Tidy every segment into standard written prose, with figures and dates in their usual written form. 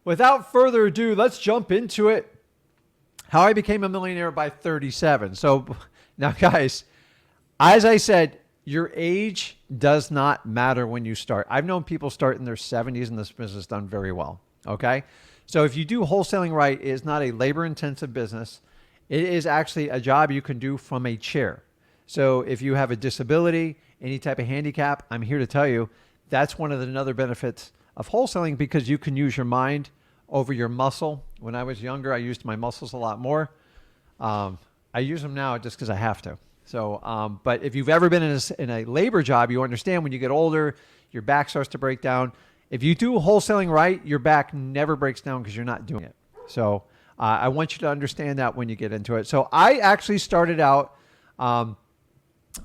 without further ado, let's jump into it. How I became a millionaire by 37. So now, guys, as I said, your age does not matter when you start. I've known people start in their 70s and this business done very well. Okay. So if you do wholesaling right, it is not a labor intensive business. It is actually a job you can do from a chair. So if you have a disability, any type of handicap, I'm here to tell you that's one of the other benefits of wholesaling because you can use your mind over your muscle. When I was younger, I used my muscles a lot more. I use them now just because I have to. So, but if you've ever been in a labor job, you understand when you get older, your back starts to break down. If you do wholesaling right, your back never breaks down because you're not doing it. So I want you to understand that when you get into it. So I actually started out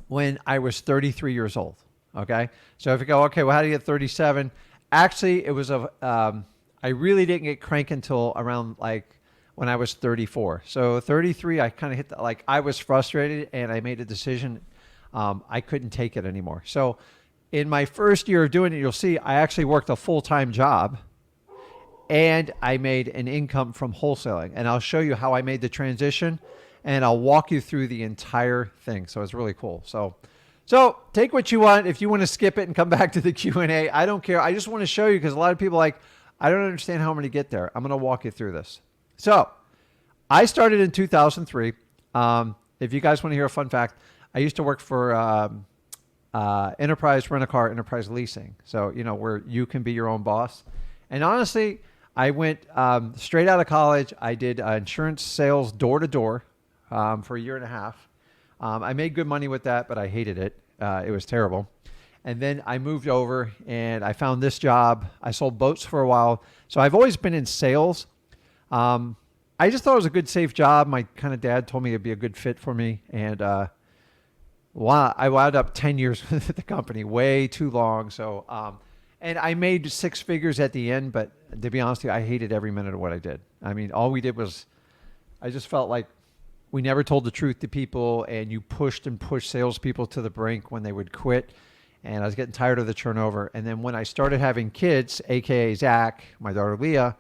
when I was 33 years old. Okay. So if you go, okay, well, how do you get 37? Actually, it was I really didn't get crank until around like when I was 34. So 33, I kind of hit I was frustrated and I made a decision. I couldn't take it anymore. So in my first year of doing it, you'll see I actually worked a full-time job and I made an income from wholesaling. And I'll show you how I made the transition and I'll walk you through the entire thing. So it's really cool. So take what you want. If you want to skip it and come back to the Q&A, I don't care. I just want to show you because a lot of people I don't understand how I'm going to get there. I'm going to walk you through this. So I started in 2003. If you guys want to hear a fun fact, I used to work for Enterprise Rent-A-Car, Enterprise Leasing. So, where you can be your own boss. And honestly, I went straight out of college. I did insurance sales door to door for a year and a half. I made good money with that, but I hated it. It was terrible. And then I moved over and I found this job. I sold boats for a while. So I've always been in sales. I just thought it was a good, safe job. My kind of dad told me it'd be a good fit for me. And I wound up 10 years with the company, way too long. So, and I made 6 figures at the end, but to be honest with you, I hated every minute of what I did. I mean, all we did was, I just felt like we never told the truth to people and you pushed and pushed salespeople to the brink when they would quit. And I was getting tired of the turnover. And then when I started having kids, AKA Zach, my daughter Leah,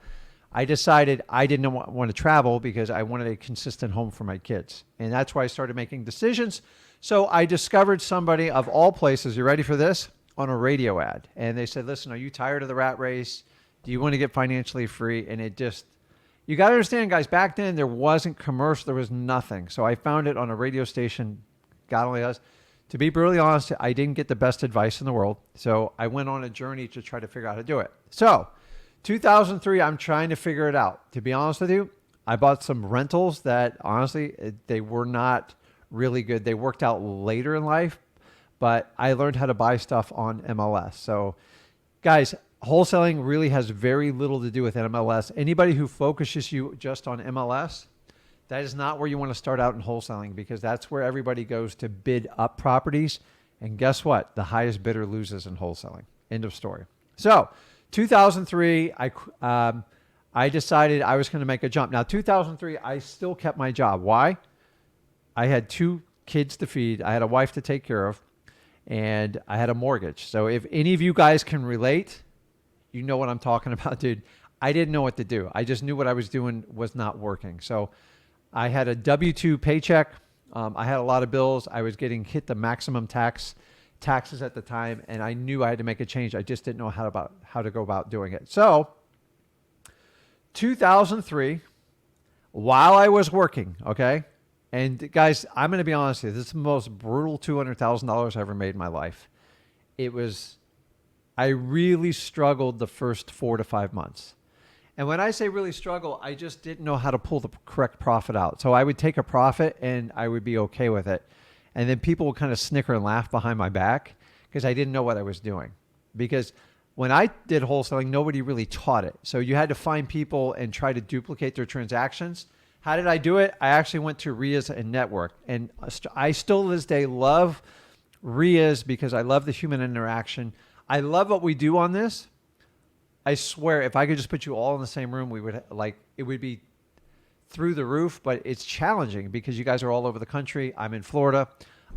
I decided I didn't want to travel because I wanted a consistent home for my kids. And that's why I started making decisions. So I discovered somebody of all places, you ready for this? On a radio ad. And they said, listen, are you tired of the rat race? Do you want to get financially free? And it just, you got to understand, guys, back then there wasn't commercial, there was nothing. So I found it on a radio station, God only does. To be brutally honest, I didn't get the best advice in the world. So I went on a journey to try to figure out how to do it. So 2003, I'm trying to figure it out. To be honest with you, I bought some rentals that honestly, they were not really good. They worked out later in life, but I learned how to buy stuff on MLS. So guys, wholesaling really has very little to do with MLS. Anybody who focuses you just on MLS, that is not where you want to start out in wholesaling because that's where everybody goes to bid up properties. And guess what? The highest bidder loses in wholesaling. End of story. So 2003, I decided I was going to make a jump. Now, 2003, I still kept my job. Why? I had 2 kids to feed. I had a wife to take care of, and I had a mortgage. So if any of you guys can relate, you know what I'm talking about, dude. I didn't know what to do. I just knew what I was doing was not working. So I had a W-2 paycheck. I had a lot of bills. I was getting hit the maximum taxes at the time, and I knew I had to make a change. I just didn't know how to go about doing it. So 2003, while I was working, okay, and guys, I'm going to be honest with you, this is the most brutal $200,000 I ever made in my life. I really struggled the first 4 to 5 months. And when I say really struggle, I just didn't know how to pull the correct profit out. So I would take a profit and I would be okay with it. And then people would kind of snicker and laugh behind my back because I didn't know what I was doing. Because when I did wholesaling, nobody really taught it. So you had to find people and try to duplicate their transactions. How did I do it? I actually went to RIAs and network. And I still to this day love RIAs because I love the human interaction. I love what we do on this. I swear, if I could just put you all in the same room, it would be through the roof, but it's challenging because you guys are all over the country. I'm in Florida.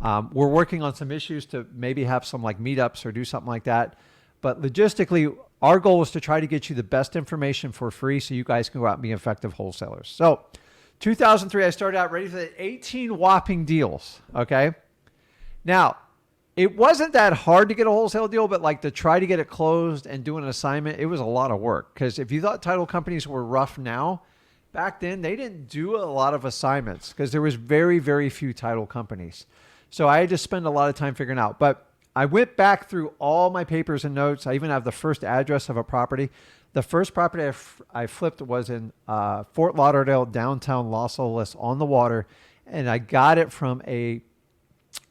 We're working on some issues to maybe have some like meetups or do something like that. But logistically, Our goal is to try to get you the best information for free so you guys can go out and be effective wholesalers. So 2003, I started out ready for the 18 whopping deals. Okay. Now, it wasn't that hard to get a wholesale deal, but like to try to get it closed and do an assignment, it was a lot of work. Because if you thought title companies were rough now, back then they didn't do a lot of assignments because there was very, very few title companies. So I had to spend a lot of time figuring out. But I went back through all my papers and notes. I even have the first address of a property. The first property I flipped was in Fort Lauderdale, downtown Los Angeles on the water. And I got it from a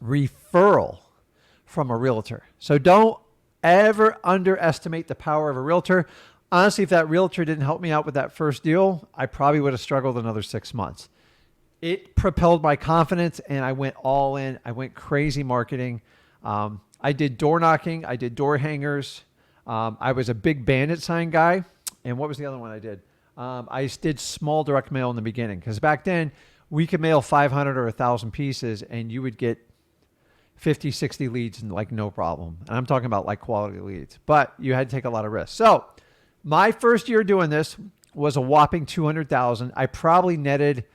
referral from a realtor. So don't ever underestimate the power of a realtor. Honestly, if that realtor didn't help me out with that first deal, I probably would have struggled another 6 months. It propelled my confidence and I went all in. I went crazy marketing. I did door knocking. I did door hangers. I was a big bandit sign guy. And what was the other one I did? I did small direct mail in the beginning because back then we could mail 500 or 1,000 pieces and you would get 50, 60 leads and like no problem. And I'm talking about like quality leads, but you had to take a lot of risks. So my first year doing this was a whopping 200,000. I probably netted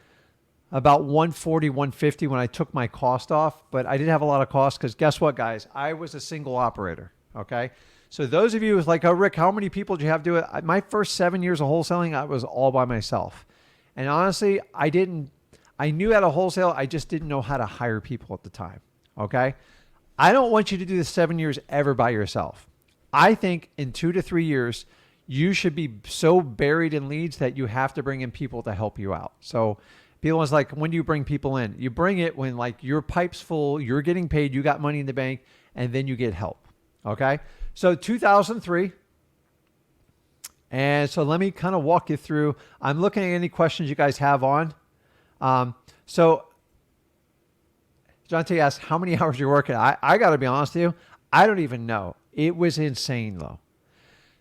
about 140, 150 when I took my cost off, but I didn't have a lot of costs because guess what, guys? I was a single operator. Okay. So those of you who's like, oh, Rick, how many people did you have do it? My first 7 years of wholesaling, I was all by myself. And honestly, I knew how to wholesale. I just didn't know how to hire people at the time. Okay. I don't want you to do the 7 years ever by yourself. I think in 2 to 3 years, you should be so buried in leads that you have to bring in people to help you out. So people was like, when do you bring people in? You bring it when like your pipe's full, you're getting paid, you got money in the bank, and then you get help. Okay. So 2003. And so let me kind of walk you through. I'm looking at any questions you guys have on. So John T asked how many hours you're working. I got to be honest with you. I don't even know. It was insane though.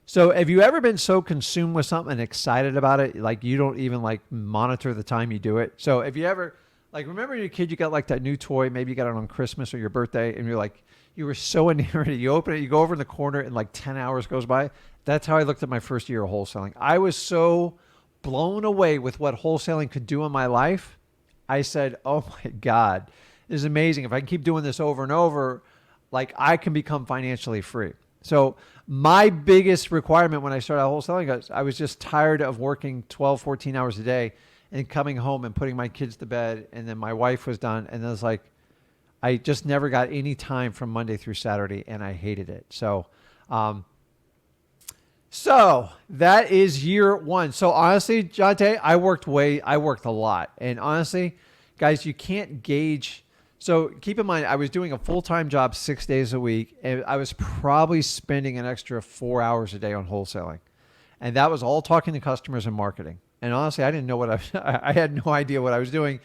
So have you ever been so consumed with something and excited about it, like you don't even like monitor the time you do it? So if you ever, like remember when you're a kid, you got like that new toy, maybe you got it on Christmas or your birthday and you're like, you were so enamored. You open it, you go over in the corner and like 10 hours goes by. That's how I looked at my first year of wholesaling. I was so blown away with what wholesaling could do in my life. I said, oh my God, this is amazing. If I can keep doing this over and over, like I can become financially free. So my biggest requirement when I started wholesaling was I was just tired of working 12, 14 hours a day and coming home and putting my kids to bed. And then my wife was done. And it was like, I just never got any time from Monday through Saturday and I hated it. So that is year one. So honestly, Jonte, I worked a lot. And honestly, guys, you can't gauge. So keep in mind, I was doing a full-time job 6 days a week, and I was probably spending an extra 4 hours a day on wholesaling. And that was all talking to customers and marketing. And honestly, I didn't know I had no idea what I was doing.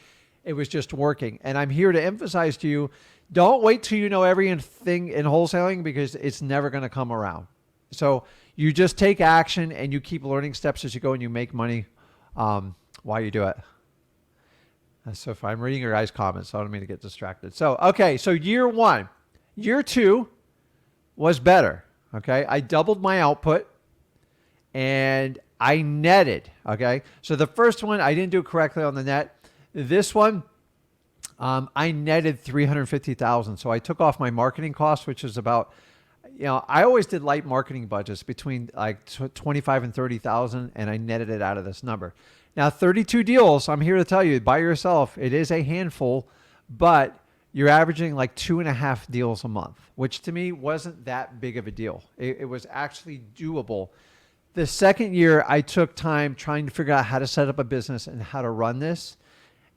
It was just working. And I'm here to emphasize to you, don't wait till you know everything in wholesaling because it's never going to come around. So you just take action and you keep learning steps as you go and you make money while you do it. So if I'm reading your guys' comments, so I don't mean to get distracted. So, okay. So year one, year two was better. Okay. I doubled my output and I netted. Okay. So the first one, I didn't do it correctly on the net. This one, I netted 350,000. So I took off my marketing costs, which is about, I always did light marketing budgets between like 25 and 30,000 and I netted it out of this number. Now, 32 deals, I'm here to tell you, by yourself, it is a handful, but you're averaging like 2.5 deals a month, which to me wasn't that big of a deal. It was actually doable. The second year, I took time trying to figure out how to set up a business and how to run this.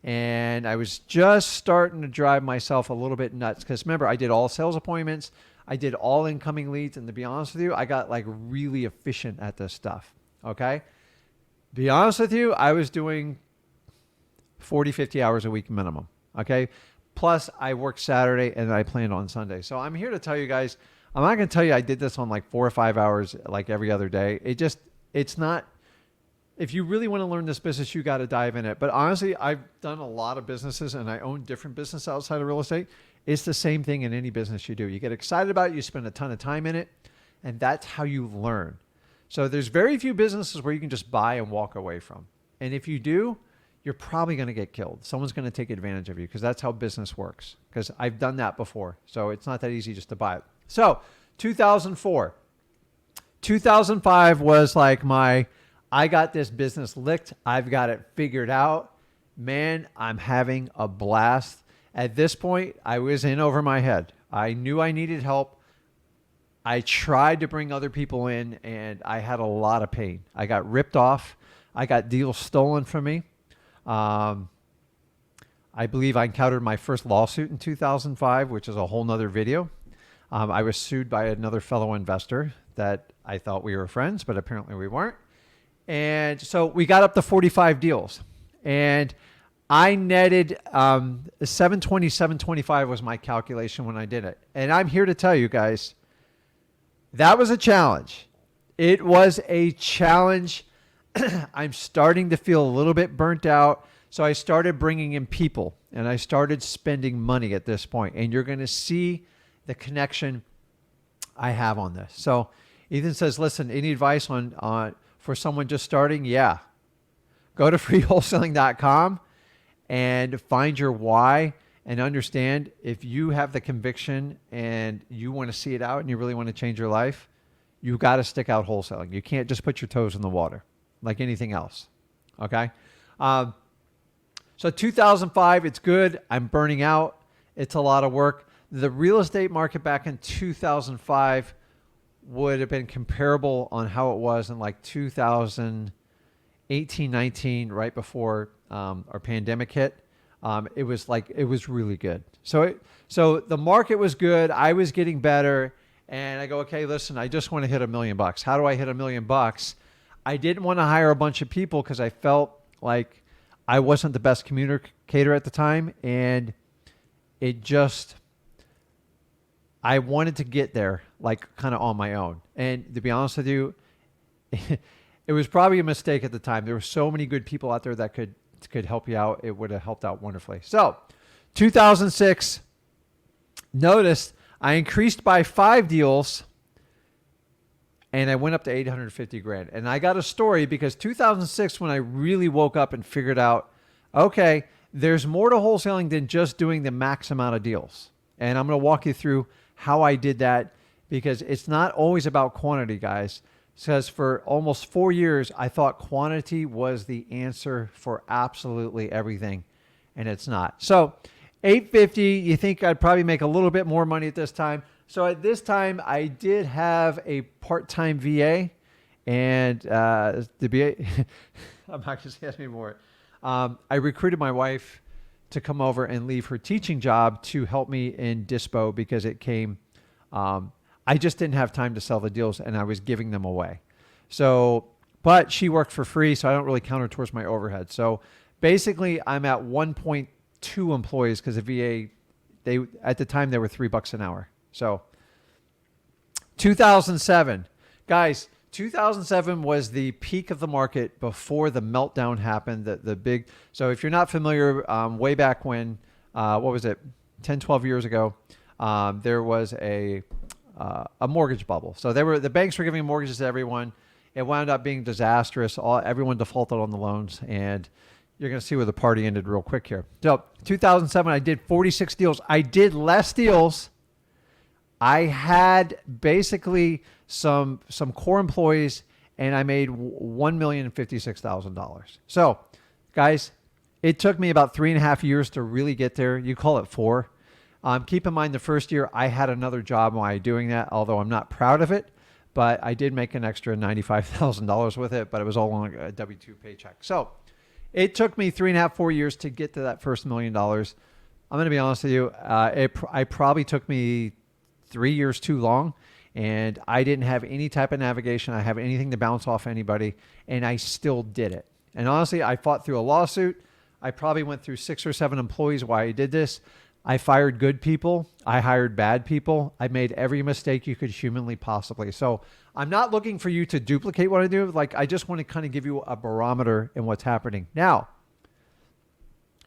And I was just starting to drive myself a little bit nuts because remember, I did all sales appointments. I did all incoming leads. And to be honest with you, I got like really efficient at this stuff. Okay. Be honest with you, I was doing 40, 50 hours a week minimum. Okay. Plus I worked Saturday and I planned on Sunday. So I'm here to tell you guys, I'm not going to tell you I did this on like 4 or 5 hours, like every other day. It's not, if you really want to learn this business, you got to dive in it. But honestly, I've done a lot of businesses and I own different businesses outside of real estate. It's the same thing in any business you do. You get excited about it. You spend a ton of time in it and that's how you learn. So there's very few businesses where you can just buy and walk away from. And if you do, you're probably going to get killed. Someone's going to take advantage of you because that's how business works. Because I've done that before. So it's not that easy just to buy it. So 2004. 2005 was like I got this business licked. I've got it figured out. Man, I'm having a blast. At this point, I was in over my head. I knew I needed help. I tried to bring other people in, and I had a lot of pain. I got ripped off. I got deals stolen from me. I believe I encountered my first lawsuit in 2005, which is a whole nother video. I was sued by another fellow investor that I thought we were friends, but apparently we weren't. And so we got up to 45 deals. And I netted 720, 725 was my calculation when I did it. And I'm here to tell you guys, that was a challenge. It was a challenge. I'm starting to feel a little bit burnt out. So I started bringing in people and I started spending money at this point. And you're going to see the connection I have on this. So Ethan says, listen, any advice on for someone just starting? Yeah. Go to freewholesaling.com and find your why and understand if you have the conviction and you want to see it out and you really want to change your life, you got to stick out wholesaling. You can't just put your toes in the water like anything else. Okay. So 2005, it's good. I'm burning out. It's a lot of work. The real estate market back in 2005 would have been comparable on how it was in like 2018, 19, right before our pandemic hit. It was really good. So the market was good. I was getting better. And I go, okay, listen, I just want to hit $1 million. How do I hit $1 million? I didn't want to hire a bunch of people because I felt like I wasn't the best communicator at the time. And I wanted to get there like kind of on my own. And to be honest with you, it was probably a mistake at the time. There were so many good people out there that could help you out. It would have helped out wonderfully. So 2006, notice I increased by 5 deals and I went up to 850 grand. And I got a story because 2006, when I really woke up and figured out, okay, there's more to wholesaling than just doing the max amount of deals. And I'm going to walk you through how I did that because it's not always about quantity, guys. Because for almost 4 years, I thought quantity was the answer for absolutely everything, and it's not. So 850, you think I'd probably make a little bit more money at this time. So at this time, I did have a part-time VA, and the VA, I'm not going to say anymore. I recruited my wife to come over and leave her teaching job to help me in Dispo because it came, I just didn't have time to sell the deals and I was giving them away. So, but she worked for free, so I don't really count her towards my overhead. So basically I'm at 1.2 employees because the VA, at the time they were $3 an hour. So 2007, guys, 2007 was the peak of the market before the meltdown happened. The big, so if you're not familiar, way back when, what was it, 10, 12 years ago, there was a mortgage bubble. So the banks were giving mortgages to everyone. It wound up being disastrous. Everyone defaulted on the loans, and you're going to see where the party ended real quick here. So 2007, I did 46 deals. I did less deals. I had basically some core employees, and I made $1,056,000. So, guys, it took me about 3.5 years to really get there. You call it 4. Keep in mind, the first year I had another job while doing that, although I'm not proud of it, but I did make an extra $95,000 with it, but it was all on a W-2 paycheck. So it took me 3.5, 4 years to get to that first $1 million. I'm going to be honest with you. I probably took me 3 years too long, and I didn't have any type of navigation. I have anything to bounce off anybody, and I still did it. And honestly, I fought through a lawsuit. I probably went through 6 or 7 employees while I did this. I fired good people. I hired bad people. I made every mistake you could humanly possibly. So I'm not looking for you to duplicate what I do. Like, I just want to kind of give you a barometer in what's happening. Now,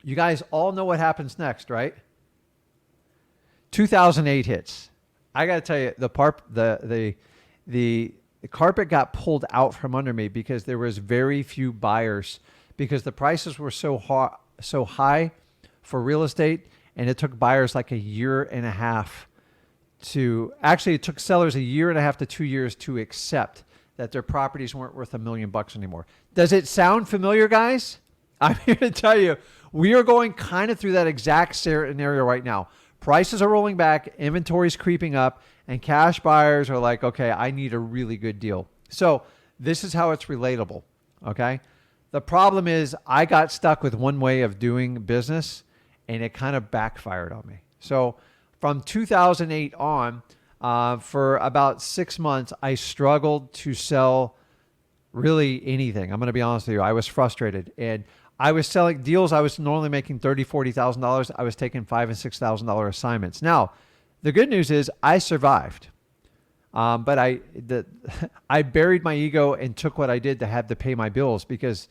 you guys all know what happens next, right? 2008 hits. I got to tell you, the carpet got pulled out from under me because there was very few buyers because the prices were so high for real estate, and it took buyers like a year and a half to actually it took sellers a year and a half to 2 years to accept that their properties weren't worth $1 million anymore. Does it sound familiar, guys? I'm here to tell you, we are going kind of through that exact scenario right now. Prices are rolling back, inventory's creeping up, and cash buyers are like, okay, I need a really good deal. So this is how it's relatable, okay? The problem is I got stuck with one way of doing business, and it kind of backfired on me. So from 2008 on, for about 6 months, I struggled to sell really anything. I'm going to be honest with you. I was frustrated, and I was selling deals. I was normally making $30,000, $40,000. I was taking $5,000 and $6,000 assignments. Now, the good news is I survived, but I buried my ego and took what I did to have to pay my bills because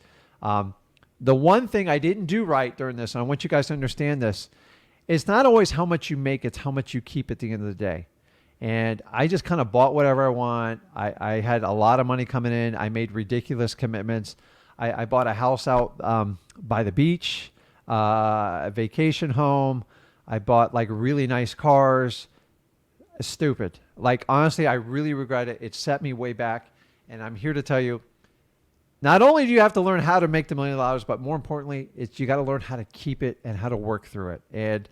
the one thing I didn't do right during this, and I want you guys to understand this, it's not always how much you make, it's how much you keep at the end of the day. And I just kind of bought whatever I want. I had a lot of money coming in. I made ridiculous commitments. I bought a house out by the beach, a vacation home. I bought like really nice cars. Stupid. Like, honestly, I really regret it. It set me way back. And I'm here to tell you, not only do you have to learn how to make the $1 million, but more importantly, you got to learn how to keep it and how to work through it. And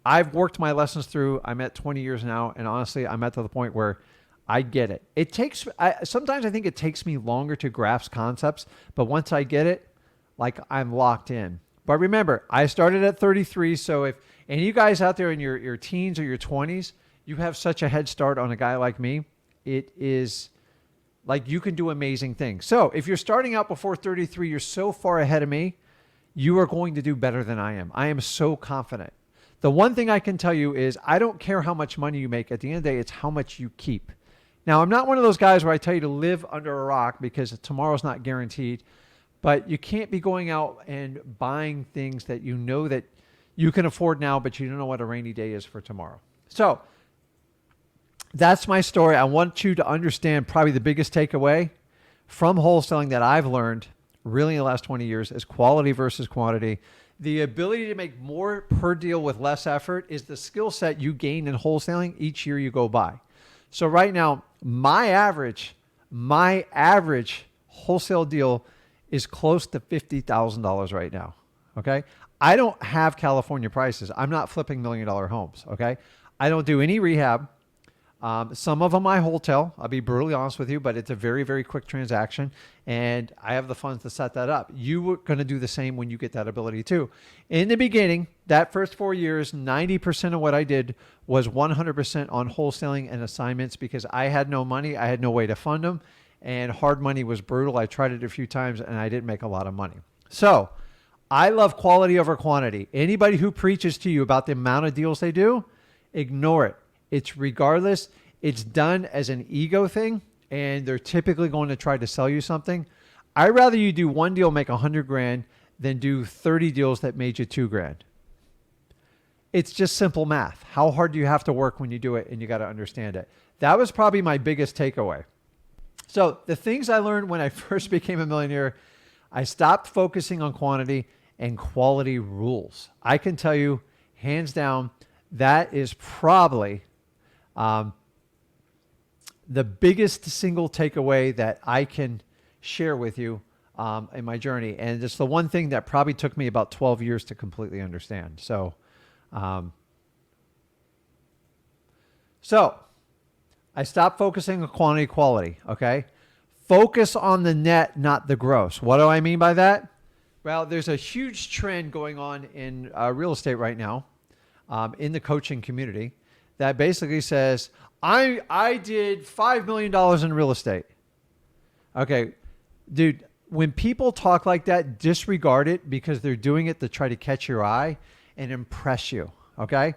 I've worked my lessons through. I'm at 20 years now. And honestly, I'm at the point where I get it. Sometimes I think it takes me longer to grasp concepts, but once I get it, like I'm locked in. But remember, I started at 33. So if any of you guys out there in your teens or your 20s, you have such a head start on a guy like me, it is like you can do amazing things. So if you're starting out before 33, you're so far ahead of me, you are going to do better than I am. I am so confident. The one thing I can tell you is I don't care how much money you make. At the end of the day, it's how much you keep. Now, I'm not one of those guys where I tell you to live under a rock because tomorrow's not guaranteed, but you can't be going out and buying things that you know that you can afford now, but you don't know what a rainy day is for tomorrow. So that's my story. I want you to understand probably the biggest takeaway from wholesaling that I've learned really in the last 20 years is quality versus quantity. The ability to make more per deal with less effort is the skill set you gain in wholesaling each year you go by. So right now, my average wholesale deal is close to $50,000 right now. Okay. I don't have California prices. I'm not flipping $1 million homes. Okay. I don't do any rehab. Some of them I wholesale. I'll be brutally honest with you, but it's a very, very quick transaction, and I have the funds to set that up. You were going to do the same when you get that ability too. In the beginning, that first 4 years, 90% of what I did was 100% on wholesaling and assignments because I had no money. I had no way to fund them, and hard money was brutal. I tried it a few times, and I didn't make a lot of money. So I love quality over quantity. Anybody who preaches to you about the amount of deals they do, ignore it. It's regardless. It's done as an ego thing, and they're typically going to try to sell you something. I'd rather you do one deal, make $100,000 than do 30 deals that made you $2,000. It's just simple math. How hard do you have to work when you do it? And you got to understand it. That was probably my biggest takeaway. So the things I learned when I first became a millionaire, I stopped focusing on quantity and quality rules. I can tell you hands down, that is probably the biggest single takeaway that I can share with you in my journey. And it's the one thing that probably took me about 12 years to completely understand. So I stopped focusing on quantity, quality. Okay. Focus on the net, not the gross. What do I mean by that? Well, there's a huge trend going on in real estate right now in the coaching community that basically says, I did $5 million in real estate. Okay, dude, when people talk like that, disregard it because they're doing it to try to catch your eye and impress you, okay?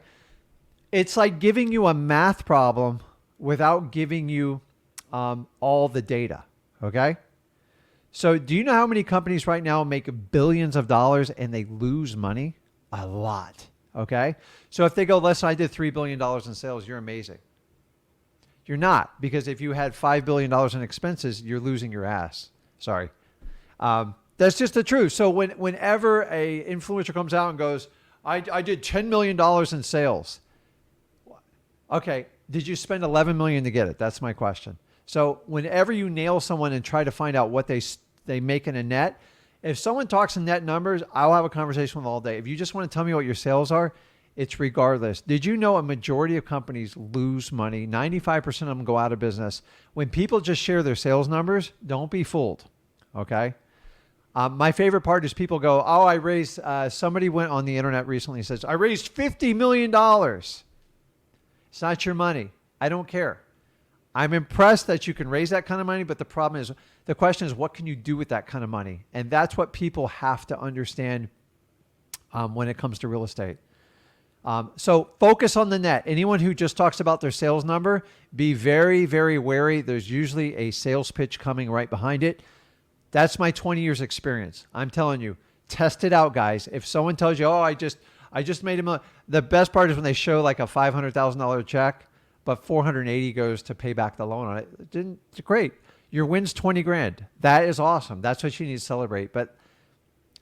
It's like giving you a math problem without giving you all the data, okay? So do you know how many companies right now make billions of dollars and they lose money? A lot, okay? So if they go, listen, I did $3 billion in sales, you're amazing. You're not, because if you had $5 billion in expenses, you're losing your ass. Sorry. That's just the truth. So whenever a influencer comes out and goes, I did $10 million in sales. Okay. Did you spend 11 million to get it? That's my question. So whenever you nail someone and try to find out what they make in a net, if someone talks in net numbers, I'll have a conversation with them all day. If you just want to tell me what your sales are, it's regardless. Did you know a majority of companies lose money? 95% of them go out of business. When people just share their sales numbers, don't be fooled. Okay. My favorite part is people go, oh, I raised, somebody went on the internet recently and says, I raised $50 million. It's not your money. I don't care. I'm impressed that you can raise that kind of money, but the question is, what can you do with that kind of money? And that's what people have to understand when it comes to real estate. So focus on the net. Anyone who just talks about their sales number, be very, very wary. There's usually a sales pitch coming right behind it. That's my 20 years experience. I'm telling you, test it out, guys. If someone tells you, oh, I just made $1 million. The best part is when they show like a $500,000 check, but 480 goes to pay back the loan on it. It's great. Your win's 20 grand. That is awesome. That's what you need to celebrate. But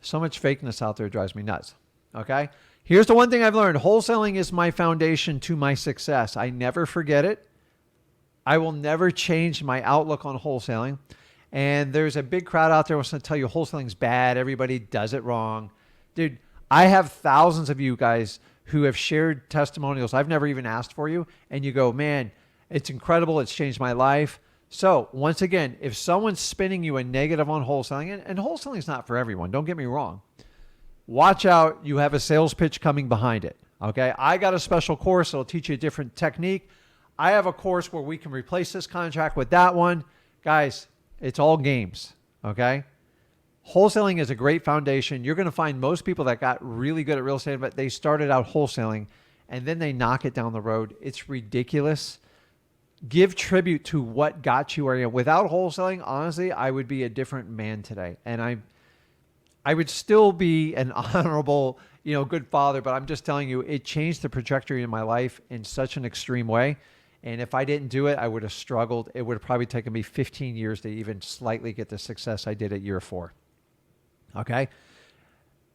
so much fakeness out there drives me nuts. Okay. Here's the one thing I've learned. Wholesaling is my foundation to my success. I never forget it. I will never change my outlook on wholesaling. And there's a big crowd out there who wants to tell you wholesaling's bad. Everybody does it wrong. Dude, I have thousands of you guys who have shared testimonials I've never even asked for you. And you go, man, it's incredible. It's changed my life. So once again, if someone's spinning you a negative on wholesaling, and wholesaling is not for everyone, don't get me wrong. Watch out. You have a sales pitch coming behind it. Okay. I got a special course. It'll teach you a different technique. I have a course where we can replace this contract with that one. Guys, it's all games. Okay. Wholesaling is a great foundation. You're going to find most people that got really good at real estate, but they started out wholesaling and then they knock it down the road. It's ridiculous. Give tribute to what got you where you are. Without wholesaling, honestly, I would be a different man today. And I would still be an honorable, good father, but I'm just telling you, it changed the trajectory of my life in such an extreme way. And if I didn't do it, I would have struggled. It would have probably taken me 15 years to even slightly get the success I did at year 4. Okay.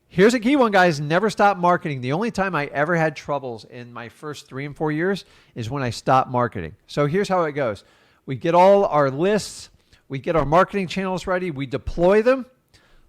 Here's a key one, guys. Never stop marketing. The only time I ever had troubles in my first 3 and 4 years is when I stopped marketing. So here's how it goes. We get all our lists. We get our marketing channels ready. We deploy them.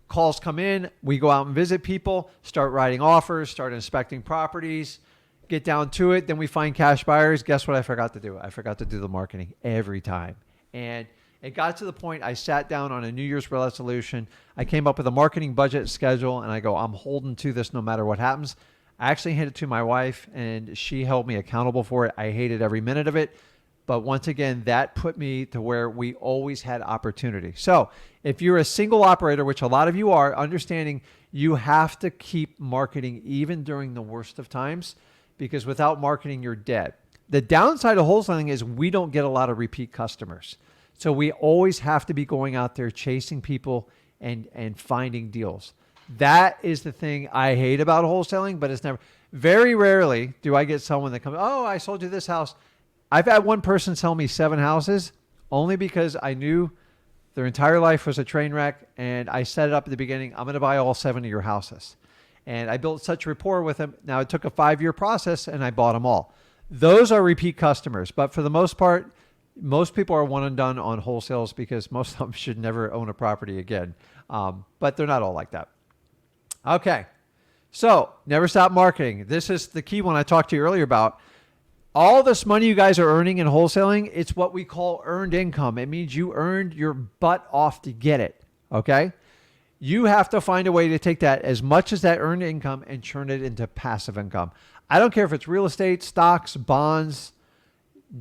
Calls come in. We go out and visit people, start writing offers, start inspecting properties, get down to it. Then we find cash buyers. Guess what I forgot to do? I forgot to do the marketing every time. And it got to the point I sat down on a New Year's resolution. I came up with a marketing budget schedule and I go, I'm holding to this no matter what happens. I actually handed it to my wife and she held me accountable for it. I hated every minute of it. But once again, that put me to where we always had opportunity. So if you're a single operator, which a lot of you are, understanding you have to keep marketing even during the worst of times, because without marketing, you're dead. The downside of wholesaling is we don't get a lot of repeat customers. So we always have to be going out there chasing people and finding deals. That is the thing I hate about wholesaling, but it's never, very rarely do I get someone that comes, oh, I sold you this house. I've had one person sell me 7 houses only because I knew their entire life was a train wreck. And I set it up at the beginning. I'm going to buy all 7 of your houses. And I built such rapport with them. Now it took a 5-year process and I bought them all. Those are repeat customers. But for the most part, most people are one and done on wholesales because most of them should never own a property again. But they're not all like that. Okay. So never stop marketing. This is the key one I talked to you earlier about. All this money you guys are earning in wholesaling, it's what we call earned income. It means you earned your butt off to get it. Okay. You have to find a way to take that as much as that earned income and turn it into passive income. I don't care if it's real estate, stocks, bonds,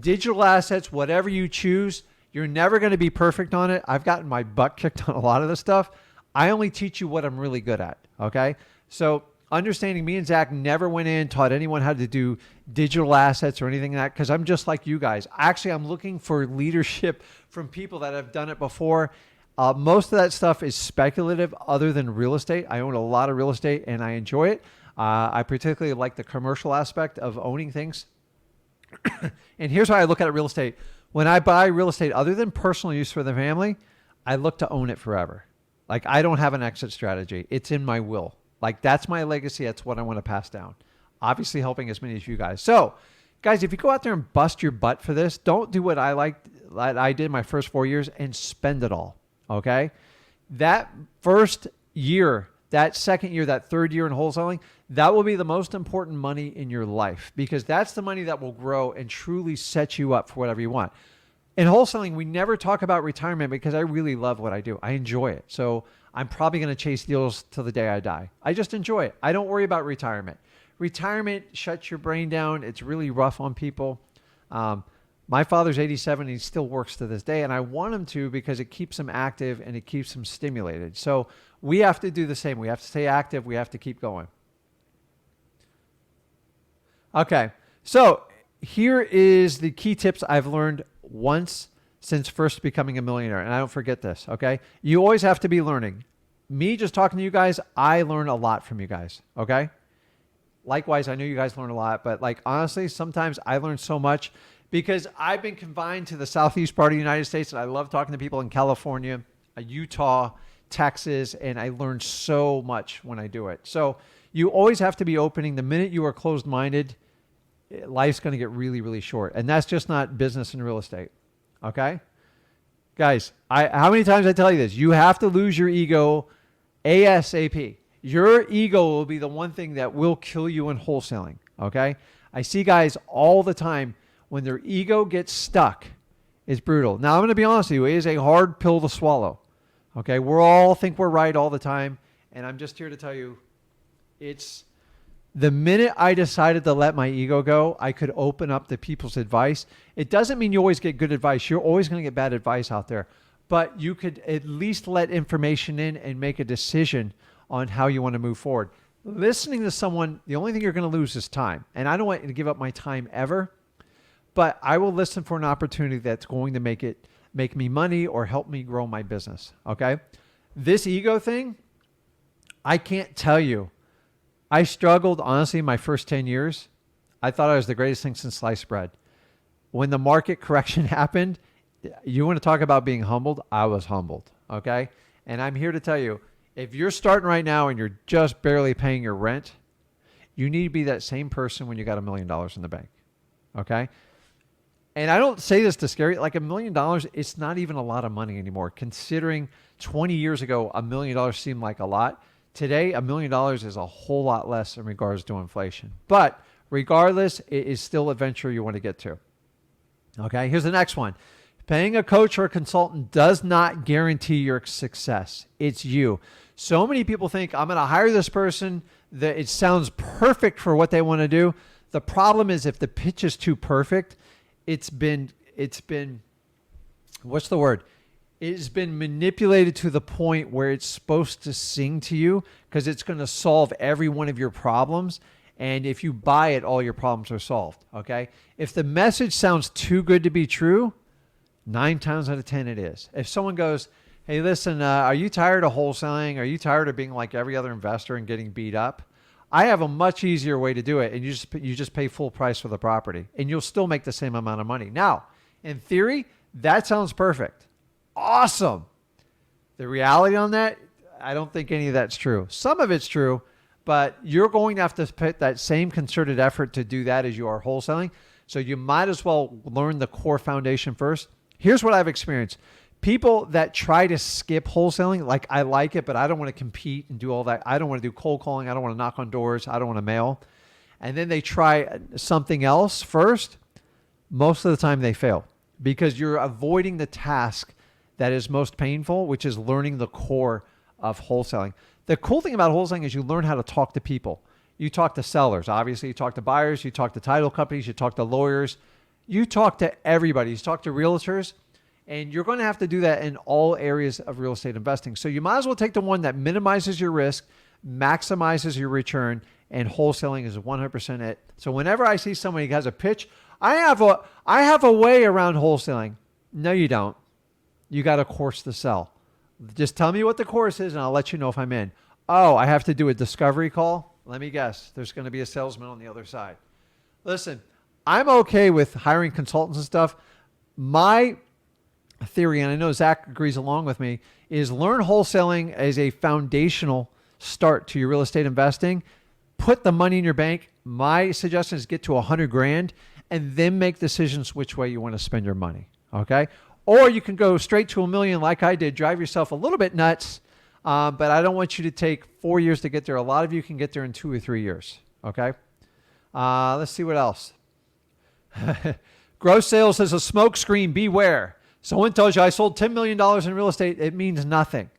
digital assets, whatever you choose. You're never going to be perfect on it. I've gotten my butt kicked on a lot of this stuff. I only teach you what I'm really good at. Okay. So understanding, me and Zach never went in, taught anyone how to do digital assets or anything like that, because I'm just like you guys. Actually, I'm looking for leadership from people that have done it before. Most of that stuff is speculative other than real estate. I own a lot of real estate and I enjoy it. I particularly like the commercial aspect of owning things. And here's how I look at real estate. When I buy real estate, other than personal use for the family, I look to own it forever. Like I don't have an exit strategy. It's in my will. Like that's my legacy. That's what I want to pass down. Obviously helping as many as you guys. So guys, if you go out there and bust your butt for this, don't do what I did my first 4 years and spend it all. Okay. That first year, that second year, that third year in wholesaling, that will be the most important money in your life because that's the money that will grow and truly set you up for whatever you want. In wholesaling, we never talk about retirement because I really love what I do. I enjoy it. So I'm probably going to chase deals till the day I die. I just enjoy it. I don't worry about retirement. Retirement shuts your brain down. It's really rough on people. My father's 87 and he still works to this day. And I want him to because it keeps him active and it keeps him stimulated. So we have to do the same. We have to stay active. We have to keep going. Okay. So here is the key tips I've learned once since first becoming a millionaire. And I don't forget this. Okay. You always have to be learning. Me just talking to you guys, I learn a lot from you guys. Okay. Likewise, I know you guys learn a lot, but like honestly, sometimes I learn so much because I've been confined to the southeast part of the United States and I love talking to people in California, Utah, Texas, and I learn so much when I do it. So you always have to be opening. The minute you are closed-minded, life's going to get really, really short. And that's just not business and real estate. Okay? Guys, how many times I tell you this? You have to lose your ego ASAP. Your ego will be the one thing that will kill you in wholesaling. Okay? I see guys all the time when their ego gets stuck. It's brutal. Now, I'm going to be honest with you. It is a hard pill to swallow. Okay? We all think we're right all the time. And I'm just here to tell you, it's the minute I decided to let my ego go, I could open up to people's advice. It doesn't mean you always get good advice. You're always going to get bad advice out there. But you could at least let information in and make a decision on how you want to move forward. Listening to someone, the only thing you're going to lose is time. And I don't want to give up my time ever, but I will listen for an opportunity that's going to make me money or help me grow my business. Okay. This ego thing, I can't tell you. I struggled, honestly, my first 10 years. I thought I was the greatest thing since sliced bread. When the market correction happened, you want to talk about being humbled? I was humbled, okay? And I'm here to tell you, if you're starting right now and you're just barely paying your rent, you need to be that same person when you got $1 million in the bank, okay? And I don't say this to scare you. Like $1 million, it's not even a lot of money anymore. Considering 20 years ago, $1 million seemed like a lot. Today, $1 million is a whole lot less in regards to inflation. But regardless, it is still a venture you want to get to. Okay, here's the next one. Paying a coach or a consultant does not guarantee your success. It's you. So many people think, I'm going to hire this person, that it sounds perfect for what they want to do. The problem is if the pitch is too perfect, it's been, what's the word? It's been manipulated to the point where it's supposed to sing to you because it's going to solve every one of your problems. And if you buy it, all your problems are solved. Okay. If the message sounds too good to be true, 9 times out of 10 it is. If someone goes, hey, listen, are you tired of wholesaling? Are you tired of being like every other investor and getting beat up? I have a much easier way to do it. And you just pay full price for the property and you'll still make the same amount of money. Now, in theory, that sounds perfect. Awesome. The reality on that, I don't think any of that's true. Some of it's true, but you're going to have to put that same concerted effort to do that as you are wholesaling. So you might as well learn the core foundation first. Here's what I've experienced. People that try to skip wholesaling, like I like it, but I don't want to compete and do all that. I don't want to do cold calling. I don't want to knock on doors. I don't want to mail. And then they try something else first. Most of the time they fail because you're avoiding the task that is most painful, which is learning the core of wholesaling. The cool thing about wholesaling is you learn how to talk to people. You talk to sellers, obviously. You talk to buyers. You talk to title companies. You talk to lawyers. You talk to everybody. You talk to realtors. And you're going to have to do that in all areas of real estate investing. So you might as well take the one that minimizes your risk, maximizes your return, and wholesaling is 100% it. So whenever I see somebody who has a pitch, I have a way around wholesaling. No, you don't. You got a course to sell. Just tell me what the course is and I'll let you know if I'm in. Oh, I have to do a discovery call? Let me guess. There's going to be a salesman on the other side. Listen, I'm okay with hiring consultants and stuff. my theory, and I know Zach agrees along with me, is learn wholesaling as a foundational start to your real estate investing. Put the money in your bank. My suggestion is get to 100 grand and then make decisions which way you want to spend your money. Okay. Or you can go straight to $1 million like I did, drive yourself a little bit nuts. But I don't want you to take 4 years to get there. A lot of you can get there in 2 or 3 years. Okay. Let's see what else. Gross sales is a smokescreen. Beware. Someone tells you I sold $10 million in real estate. It means nothing.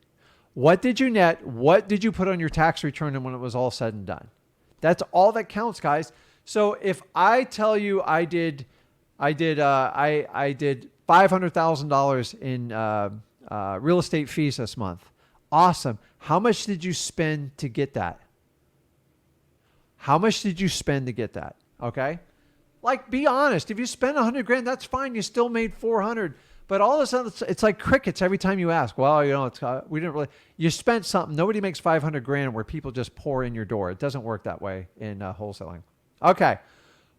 What did you net? What did you put on your tax return and when it was all said and done? That's all that counts, guys. So if I tell you I did $500,000 in real estate fees this month, awesome. How much did you spend to get that? How much did you spend to get that? Okay. Like, be honest. If you spend 100 grand, that's fine. You still made 400. But all of a sudden, it's like crickets every time you ask. Well, we didn't really. You spent something. Nobody makes 500 grand where people just pour in your door. It doesn't work that way in wholesaling. Okay.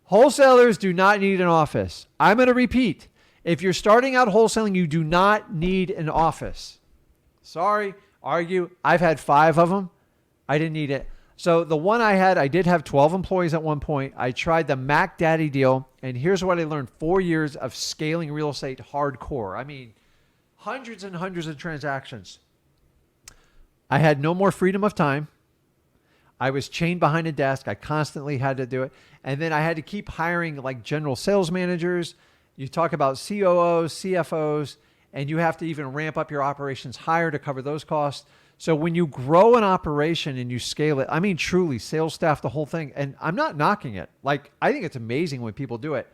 Wholesalers do not need an office. I'm going to repeat. If you're starting out wholesaling, you do not need an office. Sorry, argue. I've had 5 of them. I didn't need it. So the one I had, I did have 12 employees at one point. I tried the Mac Daddy deal, and here's what I learned. 4 years of scaling real estate hardcore. I mean, hundreds and hundreds of transactions. I had no more freedom of time. I was chained behind a desk. I constantly had to do it. And then I had to keep hiring like general sales managers. You talk about COOs, CFOs, and you have to even ramp up your operations higher to cover those costs. So when you grow an operation and you scale it, I mean, truly, sales staff, the whole thing, and I'm not knocking it. Like, I think it's amazing when people do it.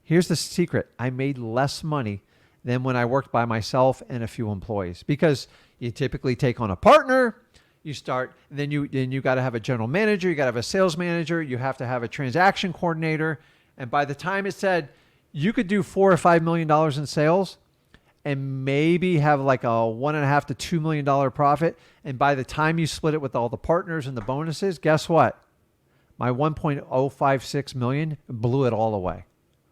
Here's the secret. I made less money than when I worked by myself and a few employees, because you typically take on a partner, you start, then you got to have a general manager, you got to have a sales manager, you have to have a transaction coordinator. And by the time it said you could do $4 or $5 million in sales, and maybe have like a $1.5 to $2 million profit. And by the time you split it with all the partners and the bonuses, guess what? My 1.056 million blew it all away.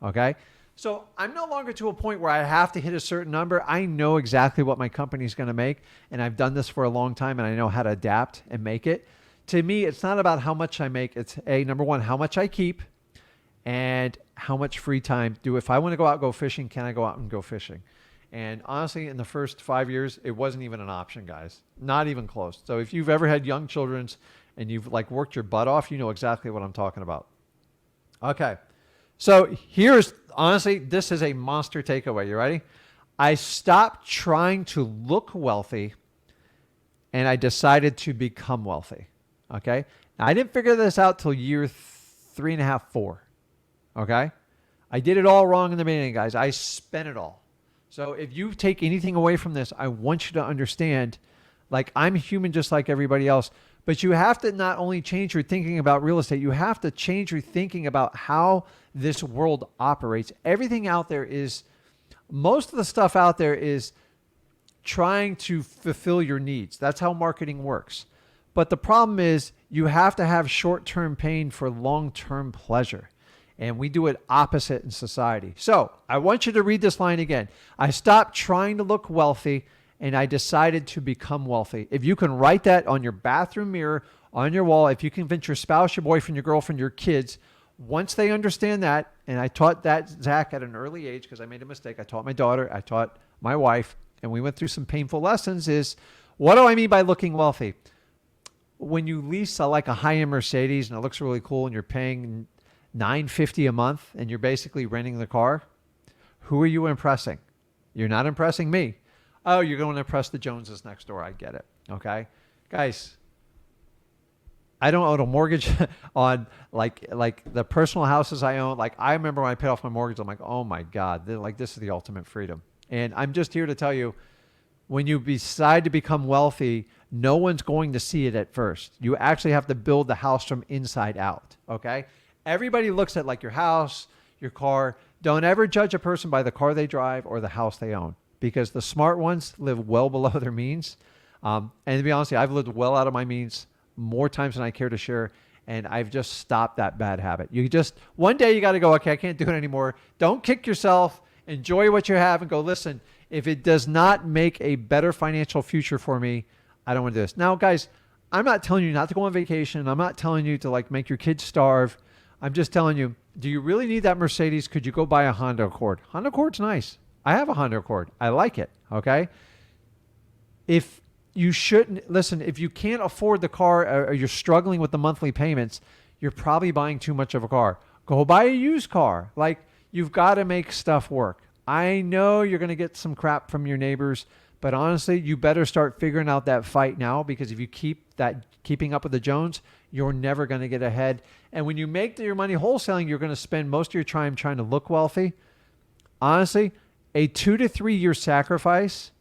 Okay. So I'm no longer to a point where I have to hit a certain number. I know exactly what my company is going to make. And I've done this for a long time and I know how to adapt and make it. To me, it's not about how much I make. It's number one, how much I keep and how much free time if I want to go out, go fishing, can I go out and go fishing? And honestly, in the first 5 years, it wasn't even an option, guys. Not even close. So if you've ever had young children and you've like worked your butt off, you know exactly what I'm talking about. Okay. So honestly, this is a monster takeaway. You ready? I stopped trying to look wealthy and I decided to become wealthy. Okay. Now, I didn't figure this out till year 3.5, 4. Okay. I did it all wrong in the beginning, guys. I spent it all. So if you take anything away from this, I want you to understand, like, I'm human just like everybody else, but you have to not only change your thinking about real estate, you have to change your thinking about how this world operates. Everything out there most of the stuff out there is trying to fulfill your needs. That's how marketing works. But the problem is you have to have short-term pain for long-term pleasure. And we do it opposite in society. So I want you to read this line again. I stopped trying to look wealthy and I decided to become wealthy. If you can write that on your bathroom mirror, on your wall, if you convince your spouse, your boyfriend, your girlfriend, your kids, once they understand that, and I taught that, Zach, at an early age because I made a mistake. I taught my daughter, I taught my wife, and we went through some painful lessons is, what do I mean by looking wealthy? When you lease like a high-end Mercedes and it looks really cool and you're paying $950 a month and you're basically renting the car, who are you impressing? You're not impressing me. Oh, you're going to impress the Joneses next door. I get it. Okay. Guys, I don't own a mortgage on like the personal houses I own. Like, I remember when I paid off my mortgage, I'm like, oh my God, this is the ultimate freedom. And I'm just here to tell you, when you decide to become wealthy, no one's going to see it at first. You actually have to build the house from inside out. Okay. Everybody looks at like your house, your car. Don't ever judge a person by the car they drive or the house they own, because the smart ones live well below their means. And to be honest, I've lived well out of my means more times than I care to share. And I've just stopped that bad habit. One day you got to go, okay, I can't do it anymore. Don't kick yourself enjoy what you have and go, listen, if it does not make a better financial future for me, I don't want to do this. Now, guys, I'm not telling you not to go on vacation. I'm not telling you to like make your kids starve. I'm just telling you, do you really need that Mercedes? Could you go buy a Honda Accord? Honda Accord's nice. I have a Honda Accord. I like it. Okay. If you shouldn't, listen, if you can't afford the car or you're struggling with the monthly payments, you're probably buying too much of a car. Go buy a used car. Like, you've got to make stuff work. I know you're going to get some crap from your neighbors, but honestly, you better start figuring out that fight now, because if you keeping up with the Jones, you're never going to get ahead. And when you make your money wholesaling, you're going to spend most of your time trying to look wealthy. Honestly, a 2 to 3 year sacrifice,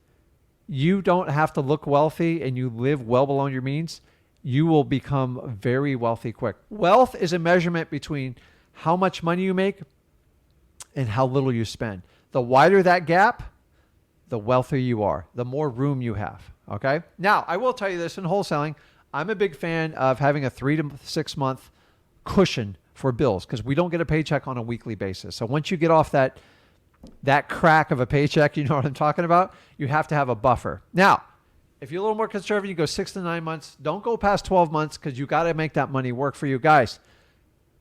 you don't have to look wealthy and you live well below your means, you will become very wealthy quick. Wealth is a measurement between how much money you make and how little you spend. The wider that gap, the wealthier you are, the more room you have. Okay. Now, I will tell you this, in wholesaling, I'm a big fan of having a 3 to 6 month cushion for bills, because we don't get a paycheck on a weekly basis. So once you get off that crack of a paycheck, you know what I'm talking about, you have to have a buffer. Now, if you're a little more conservative, you go 6 to 9 months. Don't go past 12 months, because you got to make that money work for you. Guys,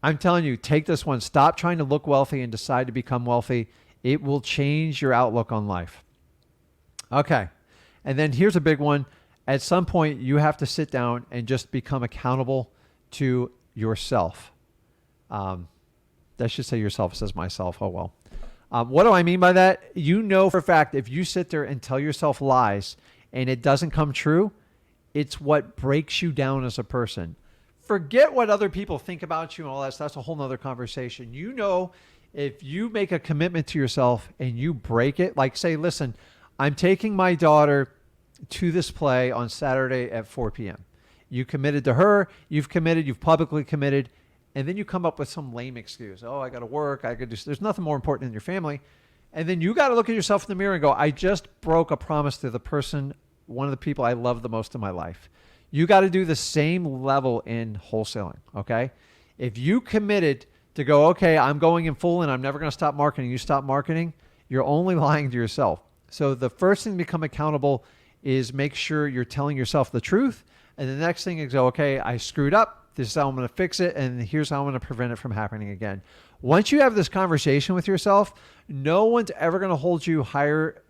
I'm telling you, take this one. Stop trying to look wealthy and decide to become wealthy. It will change your outlook on life. Okay. And then here's a big one. At some point, you have to sit down and just become accountable to yourself. I should say yourself. It says myself. Oh, well. What do I mean by that? You know for a fact, if you sit there and tell yourself lies and it doesn't come true, it's what breaks you down as a person. Forget what other people think about you and all that. That's a whole nother conversation. You know, if you make a commitment to yourself and you break it, like say, listen, I'm taking my daughter to this play on Saturday at 4 p.m. You committed to her, you've publicly committed, and then you come up with some lame excuse. Oh, I got to work. There's nothing more important than your family. And then you got to look at yourself in the mirror and go, I just broke a promise to the person, one of the people I love the most in my life. You got to do the same level in wholesaling. Okay. If you committed to go, okay, I'm going in full and I'm never going to stop marketing. You stop marketing, you're only lying to yourself. So the first thing to become accountable is make sure you're telling yourself the truth. And the next thing is go, okay, I screwed up. This is how I'm going to fix it. And here's how I'm going to prevent it from happening again. Once you have this conversation with yourself, no one's ever going to hold you higher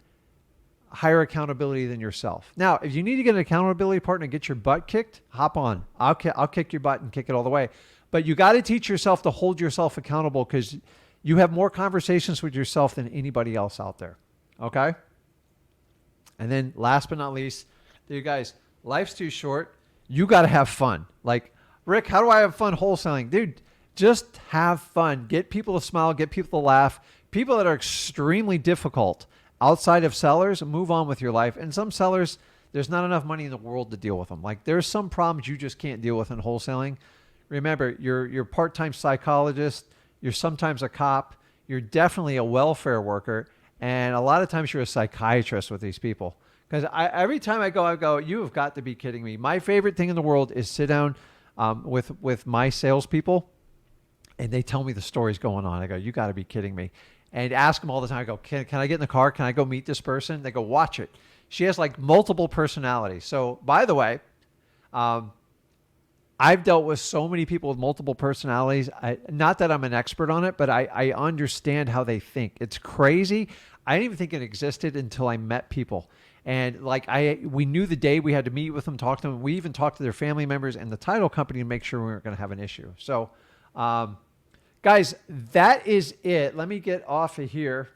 accountability than yourself. Now, if you need to get an accountability partner and get your butt kicked, hop on. I'll kick your butt and kick it all the way. But you got to teach yourself to hold yourself accountable, because you have more conversations with yourself than anybody else out there. Okay? And then last but not least, you guys, life's too short. You got to have fun. Like, Rick, how do I have fun wholesaling? Dude, just have fun. Get people to smile, get people to laugh. People that are extremely difficult outside of sellers, move on with your life. And some sellers, there's not enough money in the world to deal with them. Like, there's some problems you just can't deal with in wholesaling. Remember, you're a part-time psychologist. You're sometimes a cop. You're definitely a welfare worker. And a lot of times you're a psychiatrist with these people. Because every time I go, you have got to be kidding me. My favorite thing in the world is sit down with my salespeople, and they tell me the stories going on. I go, you got to be kidding me. And ask them all the time. I go, can I get in the car? Can I go meet this person? They go, watch it. She has like multiple personalities. So by the way, I've dealt with so many people with multiple personalities. Not that I'm an expert on it, but I understand how they think. It's crazy. I didn't even think it existed until I met people. And like we knew the day we had to meet with them, talk to them. We even talked to their family members and the title company to make sure we weren't going to have an issue. So, guys, that is it. Let me get off of here.